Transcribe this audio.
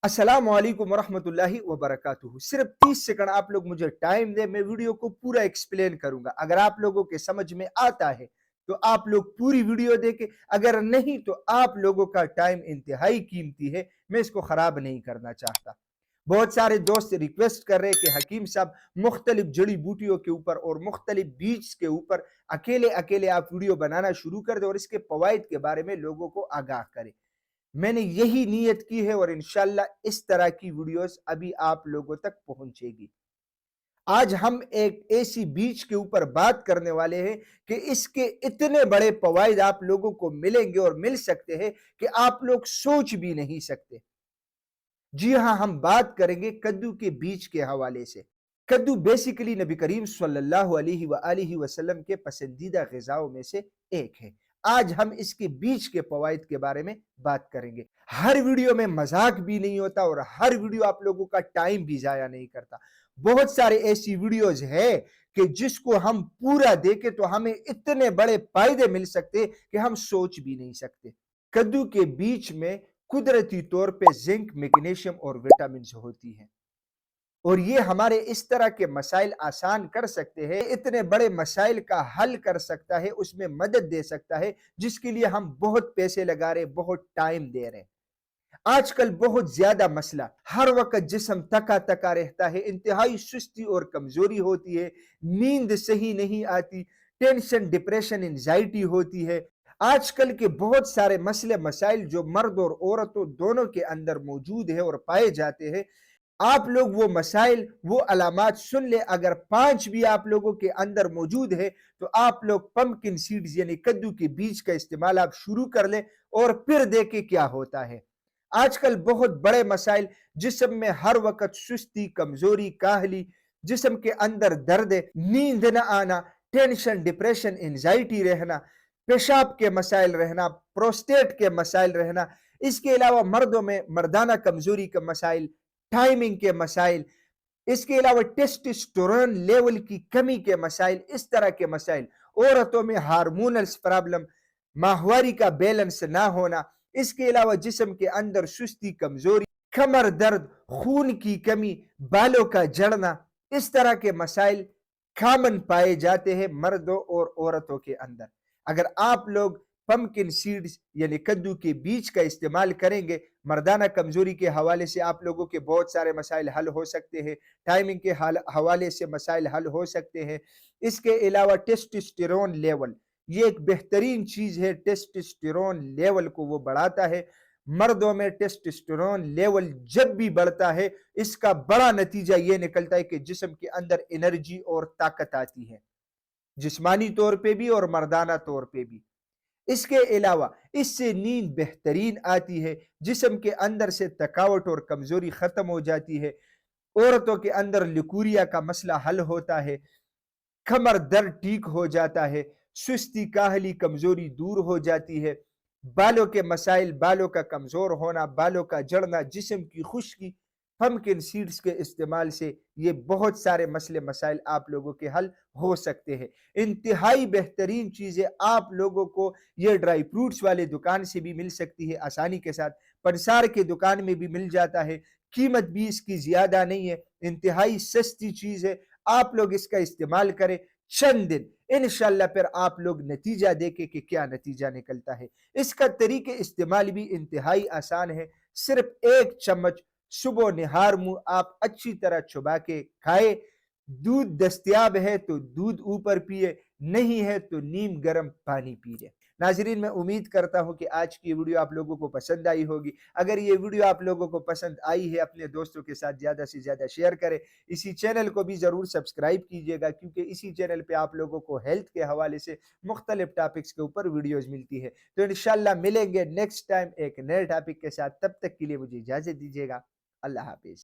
अस्सलामु अलैकुम वरहमतुल्लाहि वबरकातुहू। सिर्फ 30 सेकंड आप लोग मुझे टाइम दे, मैं वीडियो को पूरा एक्सप्लेन करूंगा। अगर आप लोगों के समझ में आता है तो आप लोग पूरी वीडियो देखें, अगर नहीं तो आप लोगों का टाइम इंतहाई कीमती है, मैं इसको खराब नहीं करना चाहता। बहुत सारे दोस्त रिक्वेस्ट कर रहे हैं कि हकीम साहब मुख्तलिफ जड़ी बूटियों के ऊपर और मुख्तलिफ बीज के ऊपर अकेले अकेले आप वीडियो बनाना शुरू कर दें और इसके फवाइद के बारे में लोगों को आगाह करें। मैंने यही नीयत की है और इंशाल्लाह इस तरह की वीडियोस अभी आप लोगों तक पहुंचेगी। आज हम एक ऐसी बीच के ऊपर बात करने वाले हैं कि इसके इतने बड़े फवाइद आप लोगों को मिलेंगे और मिल सकते हैं कि आप लोग सोच भी नहीं सकते। जी हां, हम बात करेंगे कद्दू के बीज के हवाले से। कद्दू बेसिकली नबी करीम सल्लल्लाहु अलैहि वसल्लम के पसंदीदा ग़िज़ाओं में से एक है। आज हम इसके बीज के फ़वाइद के बारे में बात करेंगे। हर वीडियो में मज़ाक भी नहीं होता और हर वीडियो आप लोगों का टाइम भी ज़ाया नहीं करता। बहुत सारे ऐसी वीडियोज़ है कि जिसको हम पूरा देखें तो हमें इतने बड़े फ़ायदे मिल सकते कि हम सोच भी नहीं सकते। कद्दू के बीज में कुदरती तौर पे जिंक, मैग्नीशियम और विटामिन होती हैं और ये हमारे इस तरह के मसाइल आसान कर सकते हैं, इतने बड़े मसाइल का हल कर सकता है, उसमें मदद दे सकता है जिसके लिए हम बहुत पैसे लगा रहे, बहुत टाइम दे रहे हैं। आजकल बहुत ज्यादा मसला, हर वक्त जिस्म थका थका रहता है, इंतहाई सुस्ती और कमजोरी होती है, नींद सही नहीं आती, टेंशन, डिप्रेशन, एंजाइटी होती है। आजकल के बहुत सारे मसले मसाइल जो मर्द और औरतों दोनों के अंदर मौजूद है और पाए जाते हैं। आप लोग वो मसाइल, वो अलामात सुन ले, अगर 5 भी आप लोगों के अंदर मौजूद है तो आप लोग पंपकिन सीड्स यानी कद्दू के बीज का इस्तेमाल आप शुरू कर ले और फिर देखें क्या होता है। आजकल बहुत बड़े मसाइल, जिस्म में हर वक्त सुस्ती, कमजोरी, काहली, जिस्म के अंदर दर्द, नींद न आना, टेंशन, डिप्रेशन, एंजाइटी रहना, पेशाब के मसाइल रहना, प्रोस्टेट के मसाइल रहना, इसके अलावा मर्दों में मर्दाना कमजोरी के मसाइल, टाइमिंग के मसाइल, इसके अलावा टेस्टोस्टेरोन लेवल की कमी के मसाइल, इस तरह के मसाइल, औरतों में हार्मोनल प्रॉब्लम, माहवारी का बैलेंस ना होना, इसके अलावा जिस्म के अंदर सुस्ती, कमजोरी, कमर दर्द, खून की कमी, बालों का झड़ना, इस तरह के मसाइल कॉमन पाए जाते हैं मर्दों और औरतों के अंदर। अगर आप लोग पंपकिन सीड्स यानी कद्दू के बीज का इस्तेमाल करेंगे, मर्दाना कमजोरी के हवाले से आप लोगों के बहुत सारे मसाइल हल हो सकते हैं, टाइमिंग के हवाले से मसाइल हल हो सकते हैं। इसके अलावा टेस्टोस्टेरोन लेवल, ये एक बेहतरीन चीज है, टेस्टोस्टेरोन लेवल को वो बढ़ाता है। मर्दों में टेस्टोस्टेरोन लेवल जब भी बढ़ता है, इसका बड़ा नतीजा ये निकलता है कि जिस्म के अंदर एनर्जी और ताकत आती है, जिस्मानी तौर पे भी और मर्दाना तौर पे भी। इसके अलावा इससे नींद बेहतरीन आती है, जिस्म के अंदर से थकावट और कमजोरी खत्म हो जाती है, औरतों के अंदर लिकूरिया का मसला हल होता है, कमर दर्द ठीक हो जाता है, सुस्ती, काहली, कमजोरी दूर हो जाती है, बालों के मसाइल, बालों का कमजोर होना, बालों का जड़ना, जिस्म की खुश्की, पम्पकिन सीड्स के इस्तेमाल से ये बहुत सारे मसले मसाइल आप लोगों के हल हो सकते हैं। इंतहाई बेहतरीन चीज़ें आप लोगों को ये ड्राई फ्रूट्स वाले दुकान से भी मिल सकती है आसानी के साथ, पंसार के दुकान में भी मिल जाता है, कीमत भी इसकी ज़्यादा नहीं है, इंतहाई सस्ती चीज़ है। आप लोग इसका इस्तेमाल करें, चंद दिन इंशाल्लाह फिर आप लोग नतीजा देखें कि क्या नतीजा निकलता है। इसका तरीके इस्तेमाल भी इंतहाई आसान है। सिर्फ 1 चम्मच सुबह निहार मुंह आप अच्छी तरह चबा के खाए। दूध दस्तयाब है तो दूध ऊपर पिए, नहीं है तो नीम गर्म पानी पी ले। नाजरीन, मैं उम्मीद करता हूं कि आज की वीडियो आप लोगों को पसंद आई होगी। अगर ये वीडियो आप लोगों को पसंद आई है, अपने दोस्तों के साथ ज्यादा से ज्यादा शेयर करें। इसी चैनल को भी जरूर सब्सक्राइब कीजिएगा, क्योंकि इसी चैनल पे आप लोगों को हेल्थ के हवाले से मुख्तलिफ टॉपिक्स के ऊपर वीडियोज मिलती है। तो इंशाल्लाह मिलेंगे नेक्स्ट टाइम एक नए टॉपिक के साथ। तब तक के लिए मुझे इजाजत दीजिएगा। अल्लाह हाफिज।